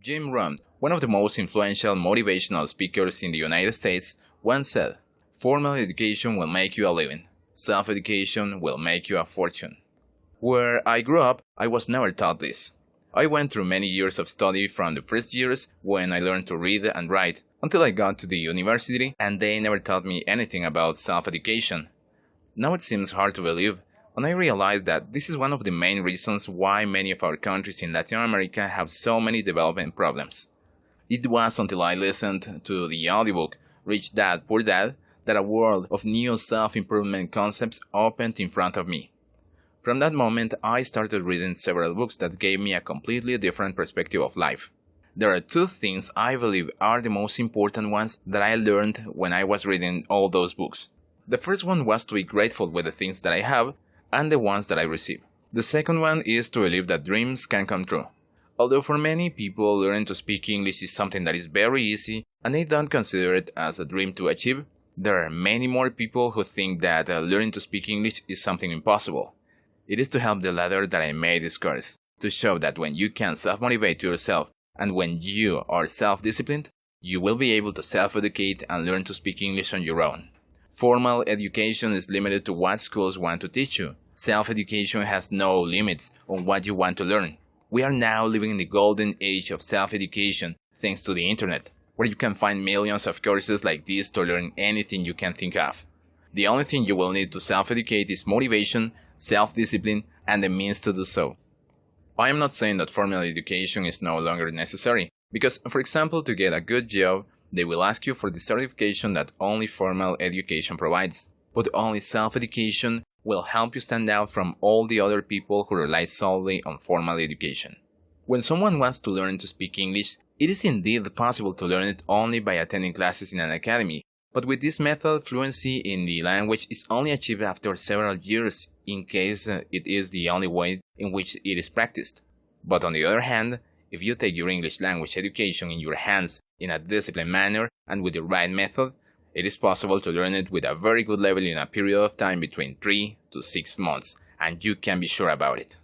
Jim Rohn, one of the most influential motivational speakers in the United States, once said, "Formal education will make you a living. Self-education will make you a fortune." Where I grew up, I was never taught this. I went through many years of study from the first years when I learned to read and write until I got to the university, and they never taught me anything about self-education. Now it seems hard to believe, and I realize that this is one of the main reasons why many of our countries in Latin America have so many development problems. It was until I listened to the audiobook Rich Dad Poor Dad that a world of new self-improvement concepts opened in front of me. From that moment, I started reading several books that gave me a completely different perspective of life. There are two things I believe are the most important ones that I learned when I was reading all those books. The first one was to be grateful with the things that I have and the ones that I receive. The second one is to believe that dreams can come true. Although for many people learning to speak English is something that is very easy and they don't consider it as a dream to achieve, there are many more people who think that learning to speak English is something impossible. It is to help the latter that I made this course, to show that when you can self-motivate yourself and when you are self-disciplined, you will be able to self-educate and learn to speak English on your own. Formal education is limited to what schools want to teach you. Self-education has no limits on what you want to learn. We are now living in the golden age of self-education thanks to the internet, where you can find millions of courses like this to learn anything you can think of. The only thing you will need to self-educate is motivation, self-discipline, and the means to do so. I am not saying that formal education is no longer necessary, because, for example, to get a good job, they will ask you for the certification that only formal education provides, but only self-education will help you stand out from all the other people who rely solely on formal education. When someone wants to learn to speak English, it is indeed possible to learn it only by attending classes in an academy, but with this method, fluency in the language is only achieved after several years in case it is the only way in which it is practiced. But on the other hand, if you take your English language education in your hands in a disciplined manner and with the right method, it is possible to learn it with a very good level in a period of time between 3 to 6 months, and you can be sure about it.